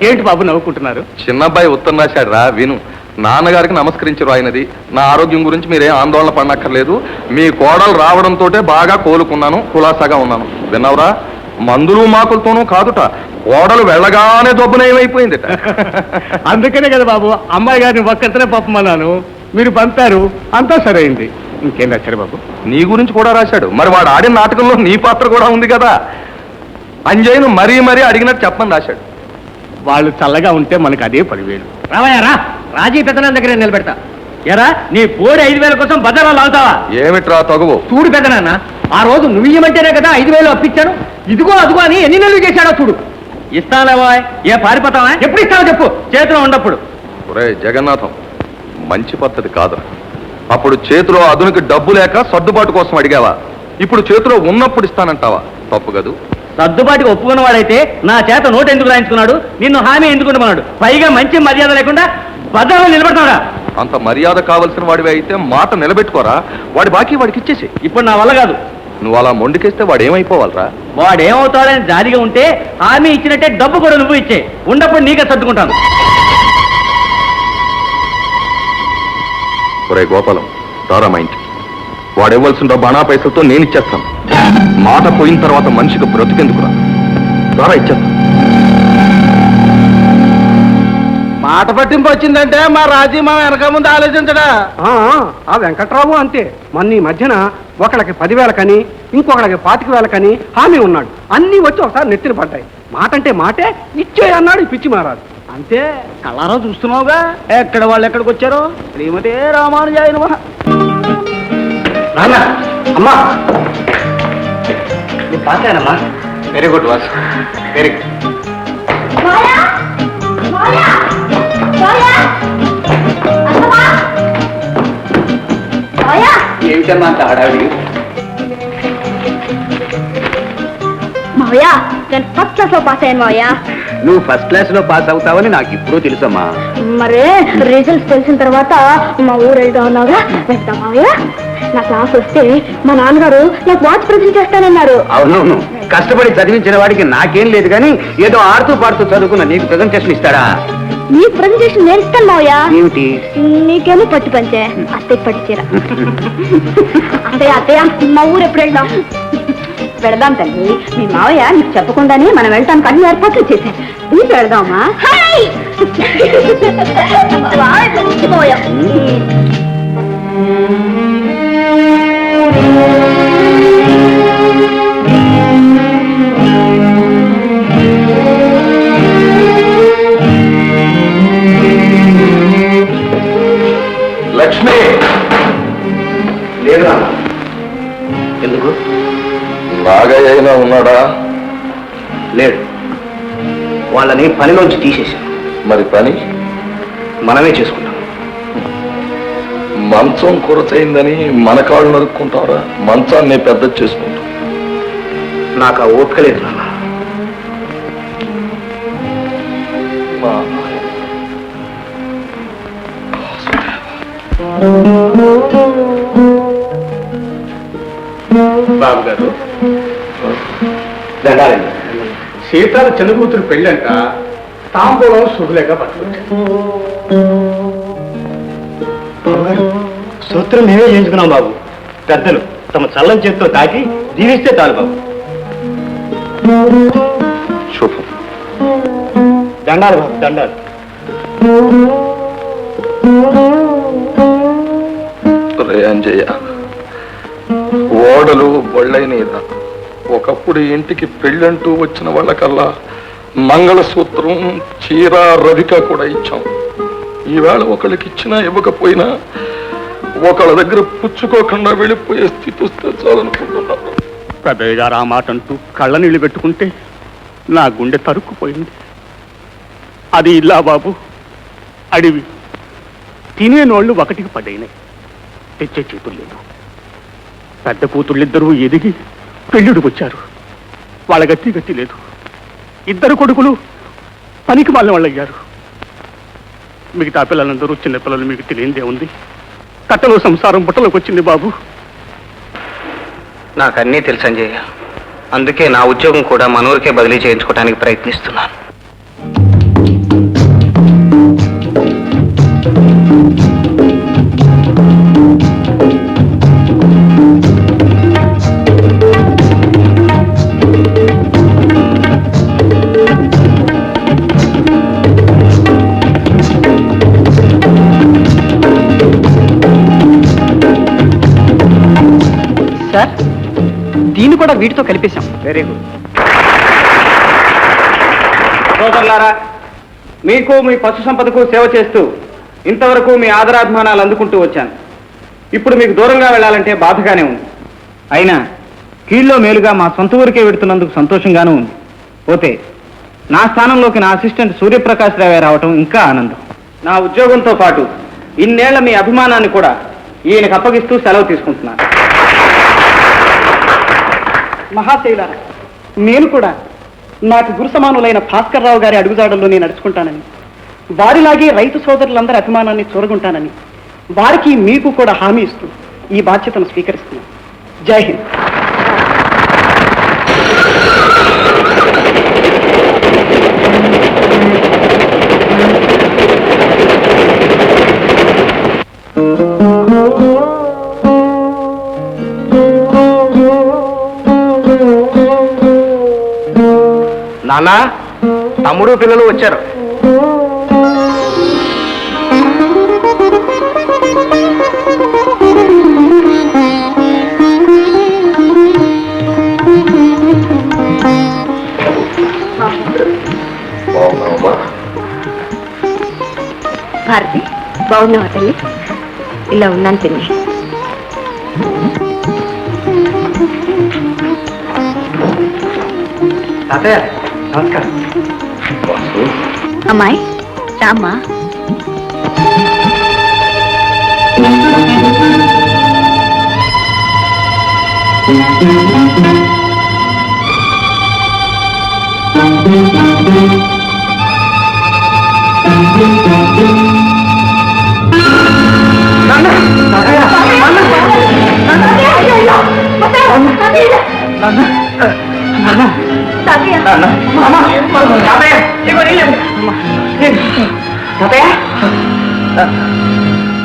ఏంటి బాబు నవ్వుకుంటున్నారు? చిన్నబ్బాయి ఉత్తరం రాశాడు రా, విను. నాన్నగారికి నమస్కరించరు ఆయనది. నా ఆరోగ్యం గురించి మీరేం ఆందోళన పడనక్కర్లేదు. మీ కోడలు రావడంతో బాగా కోలుకున్నాను, కులాసాగా ఉన్నాను. విన్నావురా? మందులు మాకులతోనూ కాదుట, కోడలు వెళ్ళగానే దొబ్బునేమైపోయింది. అందుకనే కదా బాబు అమ్మాయి గారిని ఒక్కరితోనే పంపమన్నాను. మీరు పంపారు, అంతా సరైంది. ఇంకేం రాశారు బాబు? నీ గురించి కూడా రాశాడు. మరి వాడు ఆడిన నాటకంలో నీ పాత్ర కూడా ఉంది కదా. అంజయ్యను మరీ మరీ అడిగినట్టు చెప్పమని రాశాడు. వాళ్ళు చల్లగా ఉంటే మనకు అదే 10,000. రావయ్యారా, రాజీ పెద్దన దగ్గర నిలబెడతా. ఎరా, నీ పోడి 5,000 కోసం బజార్లో లాగుతావా? ఏమిట్రా తగువు? చూడు పెద్దనాన్న, ఆ రోజు నువ్వు ఇయ్యమంటేనే కదా 5,000 అప్పించాను. ఇదిగో అదిగో అని ఎన్ని నెలలు చేశాడో చూడు. ఇస్తానేవా? ఏ పారిపోతావా? ఎప్పుడు ఇస్తావో చెప్పు, చేతిలో ఉన్నప్పుడు. ఒరే జగన్నాథం, మంచి పద్ధతి కాదురా. అప్పుడు చేతిలో అదునికి డబ్బు లేక సర్దుబాటు కోసం అడిగావా? ఇప్పుడు చేతిలో ఉన్నప్పుడు ఇస్తానంటావా? తప్పు కదూ. సర్దుబాటుగా ఒప్పుకున్నవాడైతే నా చేత నోటు ఎందుకు రాయించుకున్నాడు? నిన్ను హామీ ఎందుకు ఉండమన్నాడు? పైగా మంచి మర్యాద లేకుండా బజార్లో నిలబడతాడా? అంత మర్యాద కావలసిన వాడివి అయితే మాట నిలబెట్టుకోరా. వాడి బాకీ వాడికి ఇచ్చేసి. ఇప్పుడు నా వల్ల కాదు. నువ్వు అలా మొండికేస్తే వాడు ఏమైపోవాలరా? వాడేమవుతాడని జాలిగా ఉంటే హామీ ఇచ్చినట్టే డబ్బు కూడా నువ్వు ఇచ్చే. ఉన్నప్పుడు నీకే సర్దుకుంటాను. ఒరే గోపాలం, రారా మా ఇంటికి. వాడు ఇవ్వాల్సిన డబ్బు అనా పైసలతో నేను ఇచ్చేస్తాను. మాట పోయిన తర్వాత మనిషికి బ్రతికెందుకురా? రారా, ఇచ్చేస్తాను. మాట పట్టింపు వచ్చిందంటే మా రాజీ మా వెనక ముందు ఆలోచించడా? ఆ వెంకట్రావు అంతే. మొన్న ఈ మధ్యన ఒకళ్ళకి 10,000 కని, ఇంకొకళ్ళకి 25,000 కని హామీ ఉన్నాడు. అన్నీ వచ్చి ఒకసారి నెత్తిన పడ్డాయి. మాట అంటే మాటే, ఇచ్చే అన్నాడు ఈ పిచ్చి మహారాజు. అంతే, కళ్ళారా చూస్తున్నావుగా ఎక్కడ వాళ్ళు ఎక్కడికి వచ్చారో. శ్రీమతే రామానుజాయ నమః. నాన్న, అమ్మా, నీ పాసానమ్మా. Very good was, very good. ఏమిటమ్మా అంత హడావిడి? మావయ్య, నేను ఫస్ట్ క్లాస్ లో పాస్ అయ్యాను మావయ్య. నువ్వు ఫస్ట్ క్లాస్ లో పాస్ అవుతావని నాకు ఇప్పుడు తెలుసమ్మా. మరి రిజల్ట్స్ తెలిసిన తర్వాత మా ఊరు వెళ్దామన్నావుగా, వెళ్తాం మావయ్య. నా క్లాస్ వస్తే మా నాన్నగారు నాకు వాచ్ ప్రజెంట్ చేస్తానన్నారు. అవునవును, కష్టపడి చదివించిన వాడికి నాకేం లేదు కానీ ఏదో ఆడుతూ పాడుతూ చదువుకున్న నీకు ప్రజెంటేషన్ ఇస్తాడా? నీకు ప్రజెంటేషన్ నేను ఇస్తాను మావయ్య. ఏమిటి? నీకేమో పట్టు పంచే, అత్తయ్య పట్టు చీర. అత్తయ్య మా ఊరు ఎప్పుడు వెళ్దాం? వెళదాం తల్లి. మీ మావయ్య నీకు చెప్పకుండానే మనం వెళ్తానికి అన్ని ఏర్పాట్లు చేశారు. నీకు వెళదామా? లక్ష్మి లేదా? ఎందుకు? నాగయ్య అయినా ఉన్నాడా? లేడు. వాళ్ళని పనిలోంచి తీసేశాం. మరి పని మనమే చేసుకుంటాం. మంచం కొరచైందని మన కాళ్ళు నరుక్కుంటారా? మంచాన్ని పెద్ద చేసుకుంటాం. నాకు ఆ ఓపిక లేదు నాన్న. బాబు గారు, దండాలండి. సీతాల చిన్న కూతురు పెళ్ళంట, తాంబూలం శుభలేక పట్టుకొచ్చారు. సూత్రం మేమే చేయించుకున్నాం బాబు. పెద్దలు తమ చల్లని చేతితో తాకి దీవిస్తే చాలు బాబు. శుభం. దండాలు బాబు, దండాలు. అంజయ్య, ఓడలు బొళ్ళైనదా? ఒకప్పుడు ఇంటికి పెళ్ళంటూ వచ్చిన వాళ్ళకల్లా మంగళసూత్రం, చీర, రవిక కూడా ఇచ్చాం. ఈవేళ ఒకళ్ళకి ఇచ్చినా ఇవ్వకపోయినా ఒకళ్ళ దగ్గర పుచ్చుకోకుండా వెళ్ళిపోయే స్థితి వస్తే చాలనుకుంటున్నాను. పెద్దయ్య గారు ఆ మాట అంటూ కళ్ళ నీళ్లు పెట్టుకుంటే నా గుండె తరుక్కుపోయింది. అది ఇల్లా బాబు, అడివి. తినేనోళ్ళు ఒకటికి పడైనాయి, తెచ్చే చేతులు లేదు. పెద్ద కూతుళ్ళిద్దరూ ఎదిగి పెళ్ళిడికి వచ్చారు. వాళ్ళ గట్టి లేదు. ఇద్దరు కొడుకులు పనికి వాళ్ళ వాళ్ళయ్యారు. మిగతా పిల్లలందరూ చిన్నపిల్లలు. మీకు తెలియందే ఉంది. కట్టలో సంసారం బుట్టలోకి వచ్చింది బాబు. నాకన్నీ తెలుసు అంజయ్య. అందుకే నా ఉద్యోగం కూడా మనూరికే బదిలీ చేయించుకోవడానికి ప్రయత్నిస్తున్నాను. సార్, దీన్ని కూడా వీటితో కలిపేశాం. Very good. సోదరులారా, మీకు మీ పశు సంపదకు సేవ చేస్తూ ఇంతవరకు మీ ఆదరాభిమానాలు అందుకుంటూ వచ్చాను. ఇప్పుడు మీకు దూరంగా వెళ్ళాలంటే బాధగానే ఉంది. అయినా కీళ్ళలో మేలుగా మా సొంత ఊరికే వెడుతున్నందుకు సంతోషంగానూ ఉంది. పోతే నా స్థానంలోకి నా అసిస్టెంట్ సూర్యప్రకాష్ రావే రావటం ఇంకా ఆనందం. నా ఉద్యోగంతో పాటు ఇన్నేళ్ల మీ అభిమానాన్ని కూడా ఈయనకు అప్పగిస్తూ సెలవు తీసుకుంటున్నాను. మహాశైలారా, నేను కూడా నాకు గురుసమానులైన భాస్కర్ రావు గారి అడుగుజాడల్లో నేను నడుచుకుంటానని, వారిలాగే రైతు సోదరులందరి అభిమానాన్ని చూరగుంటానని వారికి మీకు కూడా హామీ ఇస్తూ ఈ బాధ్యతను స్వీకరిస్తున్నాను. జై హింద్. నాన్న, తమ్ముడు పిల్లలు వచ్చారు. భారతి, బాగున్నావా తల్లి? ఇలా ఉన్నాను తిని. తాతయ్య నమస్కారం. అమ్మాయి రామ్మా.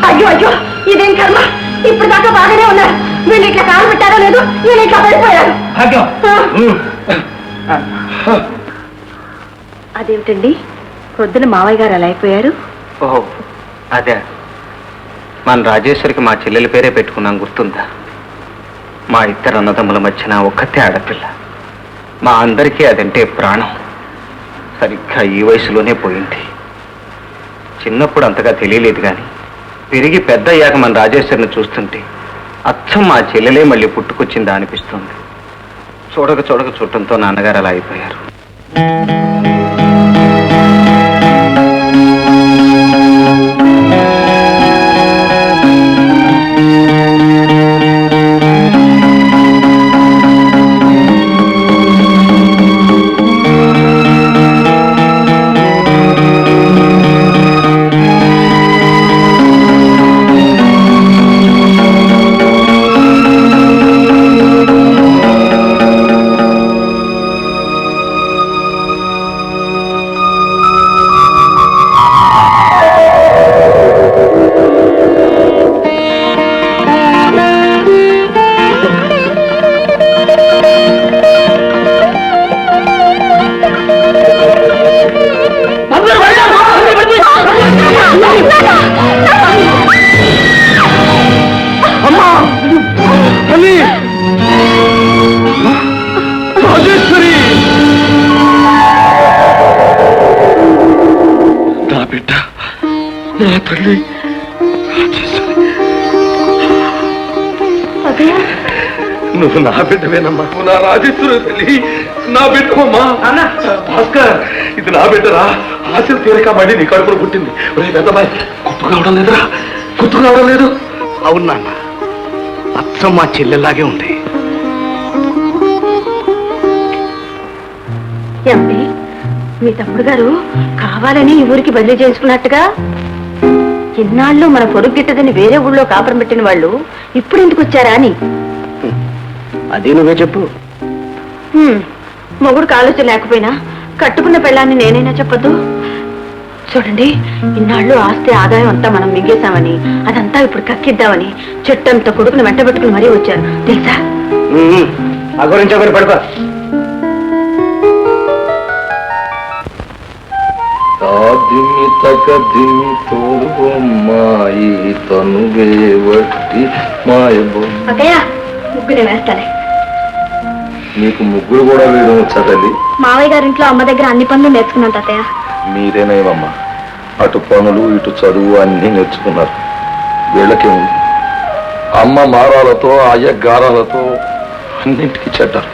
అయ్యో అయ్యో, ఇదేం కర్మ! ఇప్పుడు దాకా బాగానే ఉన్నారు. వీళ్ళు ఇట్లా కాలు పెట్టారో లేదు, వీళ్ళు ఇట్లా పడిపోయారు. అదేమిటండి, పొద్దున మావయ్య గారు అలా అయిపోయారు? ఓహో, అదే. మన రాజేశ్వరికి మా చెల్లెల పేరే పెట్టుకున్నాం, గుర్తుందా? మా ఇద్దరు అన్నదమ్ముల మధ్యన ఒక్కతే ఆడపిల్ల. మా అందరికీ అదంటే ప్రాణం. సరిగ్గా ఈ వయసులోనే పోయింది. చిన్నప్పుడు అంతగా తెలియలేదు, కానీ పెరిగి పెద్ద అయ్యాక మన రాజేశ్వరిని చూస్తుంటే అచ్చం మా చెల్లెలే మళ్ళీ పుట్టుకొచ్చిందా అనిపిస్తుంది. చూడక చూడటంతో నాన్నగారు అలా అయిపోయారు. నువ్వు నా బిడ్డవేనమ్మా. నా రాజేశ్వరి తల్లి, నా బిడ్డమ్మా. భాస్కర్, ఇది నా బిడ్డరా. ఆశలు తీరక మళ్ళీ నీ కడుపులో పుట్టింది. పెద్దమ్మాయి గుర్తు కావడం లేదురా, గుర్తు కావడం లేదు. అవును నాన్న, అచ్చం మా చెల్లెల్లాగే ఉంది. ఏమండి, మీ తమ్ముడు గారు కావాలని ఈ ఊరికి బదిలీ చేసుకున్నట్టుగా? ఇన్నాళ్ళు మన పొరుగు గిట్టదని వేరే ఊళ్ళో కాపురం పెట్టిన వాళ్ళు ఇప్పుడు ఎందుకు వచ్చారా అని. అది నువ్వే చెప్పు. మొగుడు కాలేజీ లేకపోయినా కట్టుకున్న పెళ్ళాన్ని నేనైనా చెప్పొద్దు. చూడండి, ఇన్నాళ్ళు ఆస్తి ఆదాయం అంతా మనం మింగేశామని, అదంతా ఇప్పుడు కక్కిద్దామని చెట్టంత కొడుకుని వెంటబెట్టుకుని మరీ వచ్చారు తెలుసా. ఆ గురించి ఒకరు పడుకో. అక్కయ్య ముగ్గురు వేస్తానే. నీకు ముగ్గురు కూడా వేయడం వచ్చా తల్లి? మావయ్య గారింట్లో అమ్మ దగ్గర అన్ని పనులు నేర్చుకున్నాను తాతయ్య. మీరేనేమమ్మా, అటు పనులు ఇటు చదువు అన్నీ నేర్చుకున్నారు. వీళ్ళకే ఉంది అమ్మ మారాలతో అయ్య గారాలతో అన్నింటికి చెడ్డారు.